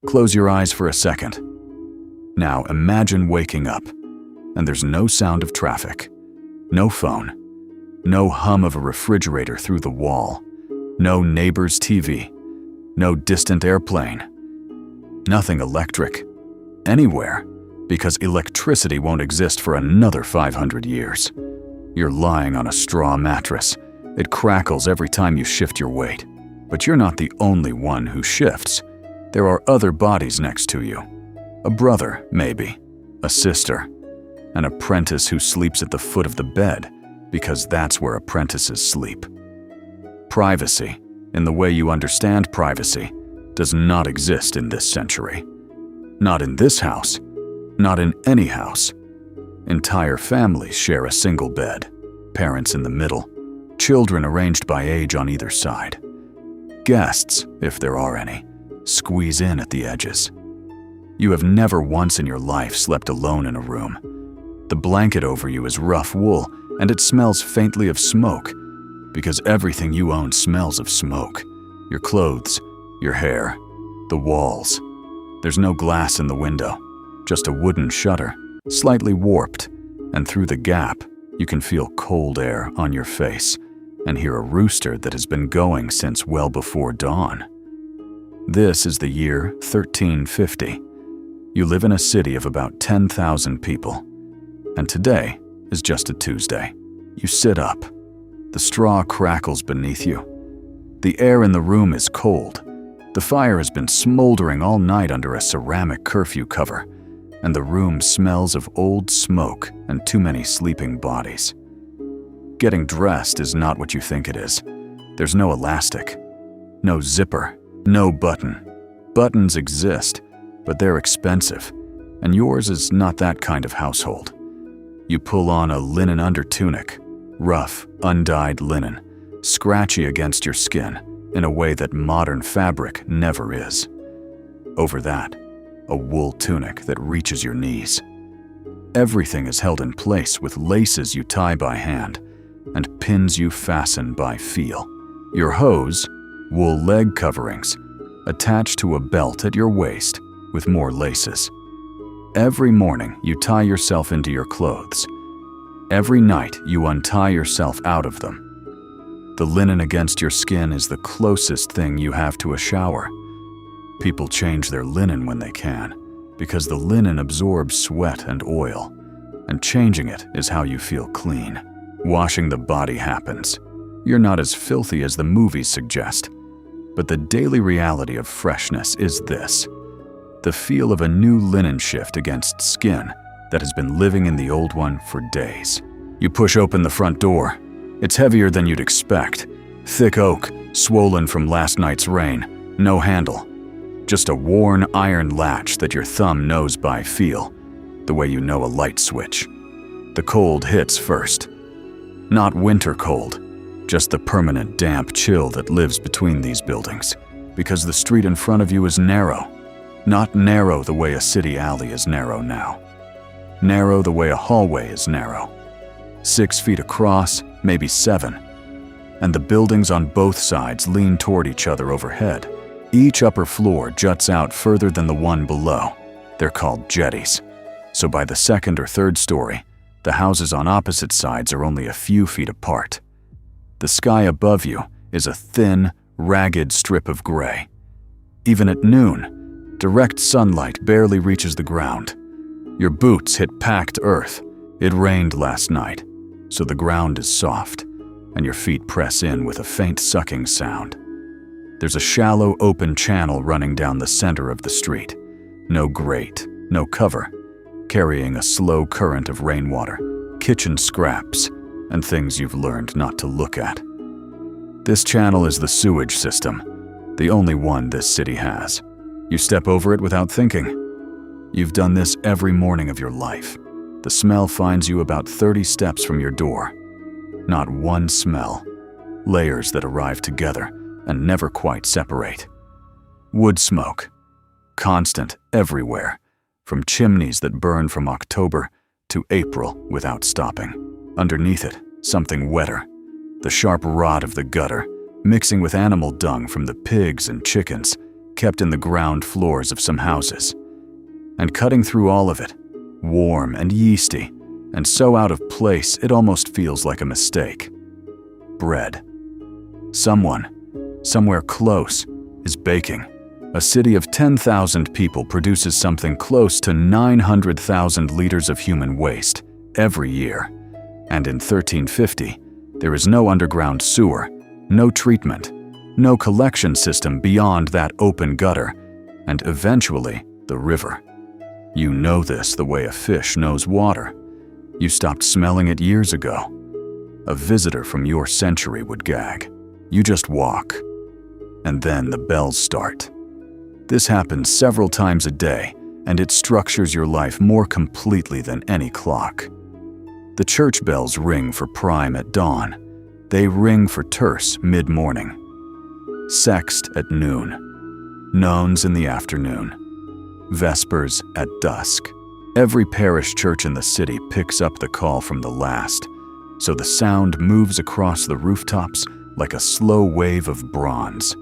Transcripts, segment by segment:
Close your eyes for a second. Now imagine waking up, and there's no sound of traffic, no phone, no hum of a refrigerator through the wall, no neighbor's TV, no distant airplane, nothing electric, anywhere, because electricity won't exist for another 500 years. You're lying on a straw mattress. It crackles every time you shift your weight. But you're not the only one who shifts. There are other bodies next to you. A brother, maybe. A sister. An apprentice who sleeps at the foot of the bed, because that's where apprentices sleep. Privacy, in the way you understand privacy, does not exist in this century. Not in this house. Not in any house. Entire families share a single bed, parents in the middle, children arranged by age on either side. Guests, if there are any, squeeze in at the edges. You have never once in your life slept alone in a room. The blanket over you is rough wool, and it smells faintly of smoke, because everything you own smells of smoke. Your clothes, your hair, the walls. There's no glass in the window, just a wooden shutter, slightly warped, and through the gap, you can feel cold air on your face and hear a rooster that has been going since well before dawn. This is the year 1350. You live in a city of about 10,000 people, and today is just a Tuesday. You sit up. The straw crackles beneath you. The air in the room is cold. The fire has been smoldering all night under a ceramic curfew cover, and the room smells of old smoke and too many sleeping bodies. Getting dressed is not what you think it is. There's no elastic, no zipper, no button. Buttons exist, but they're expensive, and yours is not that kind of household. You pull on a linen undertunic, rough, undyed linen, scratchy against your skin in a way that modern fabric never is. Over that, a wool tunic that reaches your knees. Everything is held in place with laces you tie by hand and pins you fasten by feel. Your hose, wool leg coverings, attached to a belt at your waist with more laces. Every morning you tie yourself into your clothes. Every night you untie yourself out of them. The linen against your skin is the closest thing you have to a shower. People change their linen when they can, because the linen absorbs sweat and oil, and changing it is how you feel clean. Washing the body happens. You're not as filthy as the movies suggest, but the daily reality of freshness is this: the feel of a new linen shift against skin that has been living in the old one for days. You push open the front door. It's heavier than you'd expect. Thick oak, swollen from last night's rain, no handle. Just a worn iron latch that your thumb knows by feel, the way you know a light switch. The cold hits first. Not winter cold, just the permanent damp chill that lives between these buildings, because the street in front of you is narrow. Not narrow the way a city alley is narrow now. Narrow the way a hallway is narrow. 6 feet across, maybe 7. And the buildings on both sides lean toward each other overhead. Each upper floor juts out further than the one below. They're called jetties. So by the second or third story, the houses on opposite sides are only a few feet apart. The sky above you is a thin, ragged strip of gray. Even at noon, direct sunlight barely reaches the ground. Your boots hit packed earth. It rained last night, so the ground is soft, and your feet press in with a faint sucking sound. There's a shallow, open channel running down the center of the street. No grate, no cover, carrying a slow current of rainwater, kitchen scraps, and things you've learned not to look at. This channel is the sewage system, the only one this city has. You step over it without thinking. You've done this every morning of your life. The smell finds you about 30 steps from your door. Not one smell. Layers that arrive together and never quite separate. Wood smoke. Constant everywhere, from chimneys that burn from October to April without stopping. Underneath it, something wetter. The sharp rot of the gutter, mixing with animal dung from the pigs and chickens, kept in the ground floors of some houses. And cutting through all of it, warm and yeasty, and so out of place it almost feels like a mistake. Bread. Someone, somewhere close, is baking. A city of 10,000 people produces something close to 900,000 liters of human waste every year. And in 1350, there is no underground sewer, no treatment, no collection system beyond that open gutter, and eventually the river. You know this the way a fish knows water. You stopped smelling it years ago. A visitor from your century would gag. You just walk. And then the bells start. This happens several times a day, and it structures your life more completely than any clock. The church bells ring for prime at dawn. They ring for terce mid-morning. Sext at noon. Nones in the afternoon. Vespers at dusk. Every parish church in the city picks up the call from the last, so the sound moves across the rooftops like a slow wave of bronze.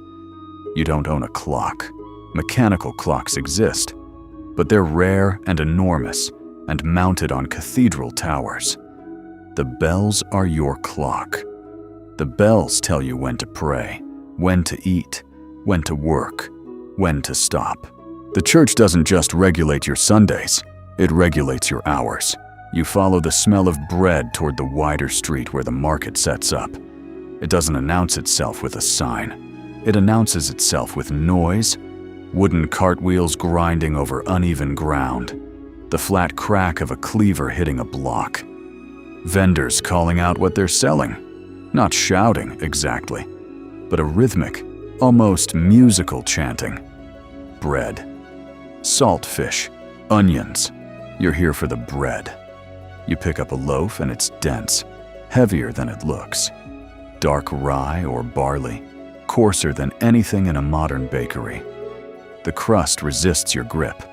You don't own a clock. Mechanical clocks exist, but they're rare and enormous and mounted on cathedral towers. The bells are your clock. The bells tell you when to pray, when to eat, when to work, when to stop. The church doesn't just regulate your Sundays, it regulates your hours. You follow the smell of bread toward the wider street where the market sets up. It doesn't announce itself with a sign. It announces itself with noise, wooden cartwheels grinding over uneven ground, the flat crack of a cleaver hitting a block. Vendors calling out what they're selling, not shouting exactly, but a rhythmic, almost musical chanting. Bread. Salt fish. Onions. You're here for the bread. You pick up a loaf and it's dense, heavier than it looks. Dark rye or barley, coarser than anything in a modern bakery. The crust resists your grip.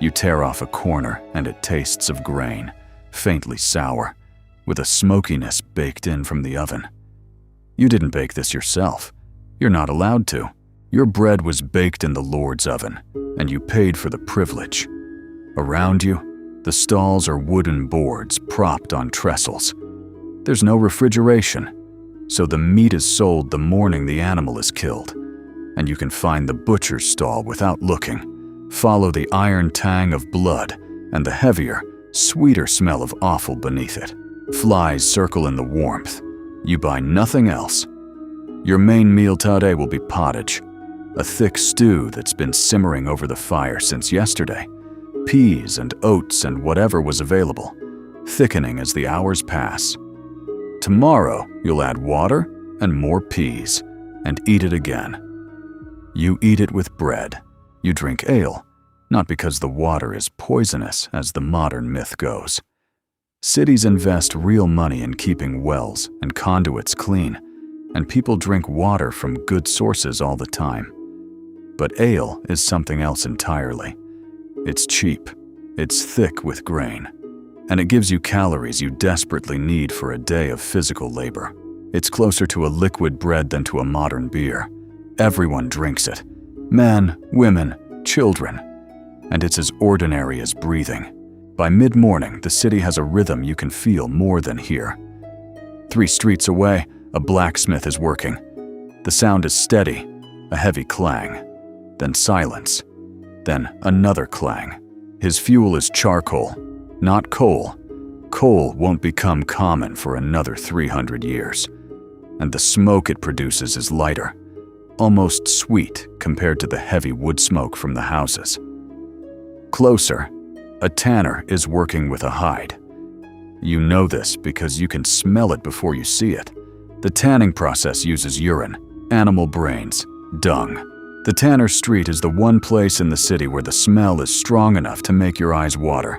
You tear off a corner and it tastes of grain, faintly sour, with a smokiness baked in from the oven. You didn't bake this yourself. You're not allowed to. Your bread was baked in the Lord's oven, and you paid for the privilege. Around you, the stalls are wooden boards propped on trestles. There's no refrigeration, so the meat is sold the morning the animal is killed, and you can find the butcher's stall without looking, follow the iron tang of blood and the heavier, sweeter smell of offal beneath it. Flies circle in the warmth. You buy nothing else. Your main meal today will be pottage, a thick stew that's been simmering over the fire since yesterday, peas and oats and whatever was available, thickening as the hours pass. Tomorrow, you'll add water and more peas, and eat it again. You eat it with bread. You drink ale, not because the water is poisonous, as the modern myth goes. Cities invest real money in keeping wells and conduits clean, and people drink water from good sources all the time. But ale is something else entirely. It's cheap, it's thick with grain, and it gives you calories you desperately need for a day of physical labor. It's closer to a liquid bread than to a modern beer. Everyone drinks it. Men, women, children. And it's as ordinary as breathing. By mid-morning, the city has a rhythm you can feel more than hear. 3 streets away, a blacksmith is working. The sound is steady, a heavy clang. Then silence. Then another clang. His fuel is charcoal, not coal. Coal won't become common for another 300 years. And the smoke it produces is lighter, almost sweet compared to the heavy wood smoke from the houses. Closer, a tanner is working with a hide. You know this because you can smell it before you see it. The tanning process uses urine, animal brains, dung. The tanner street is the one place in the city where the smell is strong enough to make your eyes water,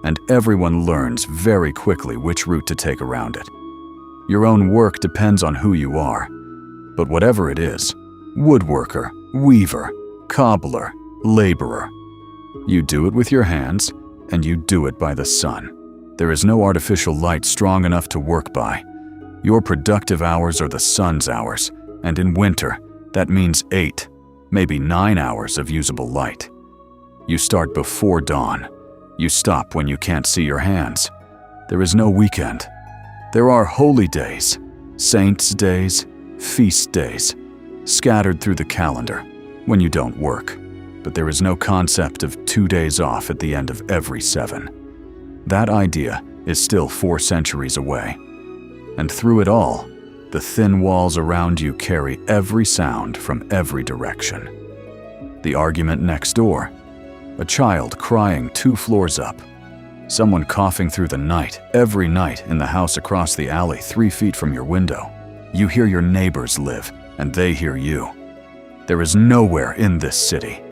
and everyone learns very quickly which route to take around it. Your own work depends on who you are, but whatever it is, woodworker, weaver, cobbler, laborer, you do it with your hands, and you do it by the sun. There is no artificial light strong enough to work by. Your productive hours are the sun's hours, and in winter, that means 8, maybe 9 hours of usable light. You start before dawn. You stop when you can't see your hands. There is no weekend. There are holy days, saints' days, feast days, scattered through the calendar when you don't work. But there is no concept of 2 days off at the end of every 7. That idea is still 4 centuries away. And through it all, the thin walls around you carry every sound from every direction. The argument next door, a child crying 2 floors up, someone coughing through the night every night in the house across the alley 3 feet from your window. You hear your neighbors live, and they hear you. There is nowhere in this city,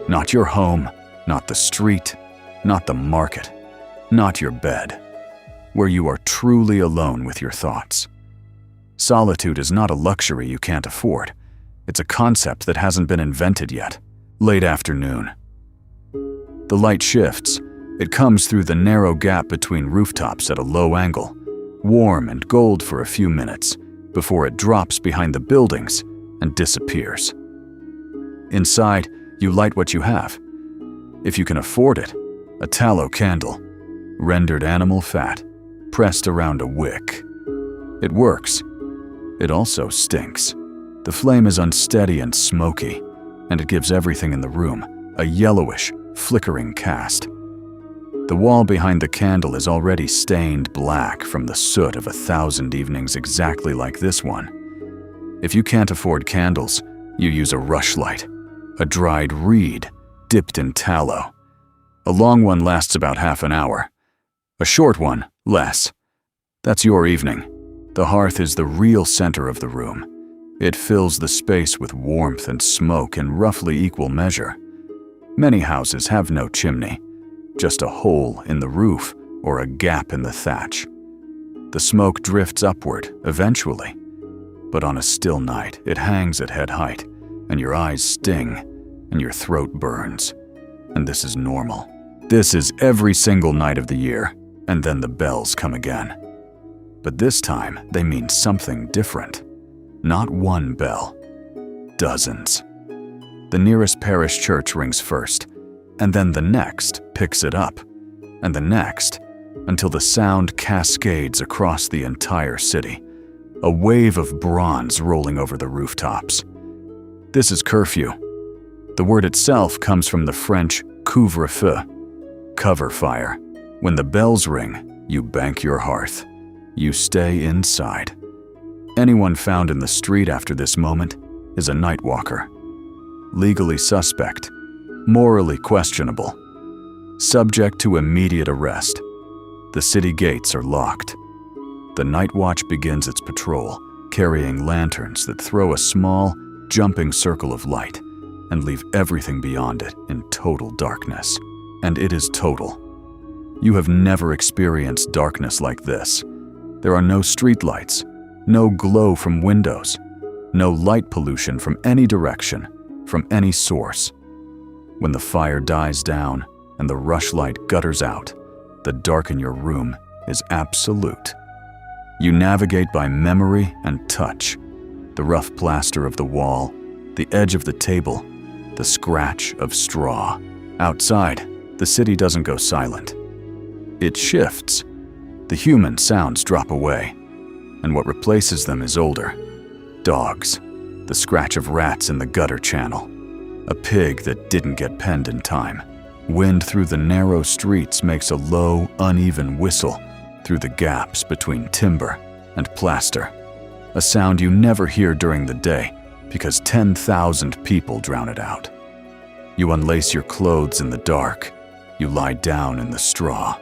not your home, not the street, not the market, not your bed, where you are truly alone with your thoughts. Solitude is not a luxury you can't afford. It's a concept that hasn't been invented yet. Late afternoon. The light shifts. It comes through the narrow gap between rooftops at a low angle, warm and gold for a few minutes, before it drops behind the buildings and disappears. Inside, you light what you have. If you can afford it, a tallow candle, rendered animal fat, pressed around a wick. It works. It also stinks. The flame is unsteady and smoky, and it gives everything in the room a yellowish, flickering cast. The wall behind the candle is already stained black from the soot of 1,000 evenings exactly like this one. If you can't afford candles, you use a rushlight, a dried reed dipped in tallow. A long one lasts about half an hour. A short one, less. That's your evening. The hearth is the real center of the room. It fills the space with warmth and smoke in roughly equal measure. Many houses have no chimney, just a hole in the roof or a gap in the thatch. The smoke drifts upward eventually, but on a still night it hangs at head height, and your eyes sting, and your throat burns. And this is normal. This is every single night of the year, and then the bells come again. But this time, they mean something different. Not one bell. Dozens. The nearest parish church rings first, and then the next picks it up, and the next, until the sound cascades across the entire city, a wave of bronze rolling over the rooftops. This is curfew. The word itself comes from the French couvre-feu, cover fire. When the bells ring, you bank your hearth. You stay inside. Anyone found in the street after this moment is a night walker. Legally suspect, morally questionable, subject to immediate arrest. The city gates are locked. The night watch begins its patrol, carrying lanterns that throw a small, jumping circle of light and leave everything beyond it in total darkness. And it is total. You have never experienced darkness like this. There are no streetlights, no glow from windows, no light pollution from any direction, from any source. When the fire dies down and the rushlight gutters out, the dark in your room is absolute. You navigate by memory and touch, the rough plaster of the wall, the edge of the table, the scratch of straw. Outside, the city doesn't go silent. It shifts. The human sounds drop away, and what replaces them is older. Dogs, the scratch of rats in the gutter channel, a pig that didn't get penned in time. Wind through the narrow streets makes a low, uneven whistle through the gaps between timber and plaster, a sound you never hear during the day because 10,000 people drown it out. You unlace your clothes in the dark. You lie down in the straw.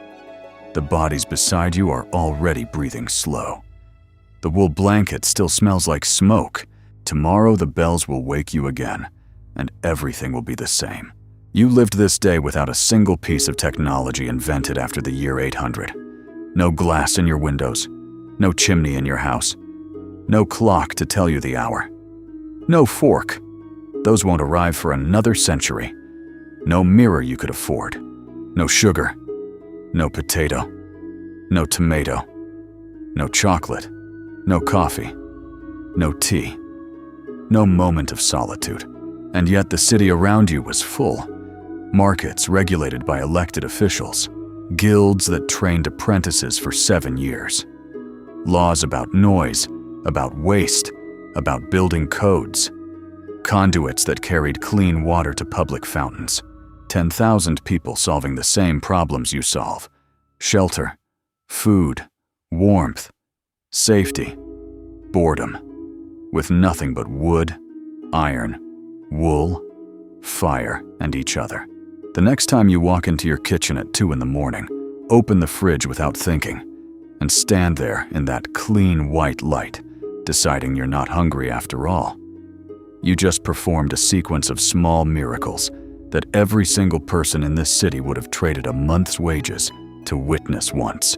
The bodies beside you are already breathing slow. The wool blanket still smells like smoke. Tomorrow the bells will wake you again, and everything will be the same. You lived this day without a single piece of technology invented after the year 800. No glass in your windows, no chimney in your house, no clock to tell you the hour, no fork. Those won't arrive for another century. No mirror you could afford, no sugar, no potato, no tomato, no chocolate, no coffee, no tea, no moment of solitude, And yet the city around you was full. Markets regulated by elected officials. Guilds that trained apprentices for 7 years. Laws about noise, about waste, about building codes. Conduits that carried clean water to public fountains. 10,000 people solving the same problems you solve. Shelter, food, warmth, safety, boredom. With nothing but wood, iron, wool, fire, and each other. The next time you walk into your kitchen at 2 in the morning, open the fridge without thinking, and stand there in that clean white light, deciding you're not hungry after all. You just performed a sequence of small miracles that every single person in this city would have traded a month's wages to witness once.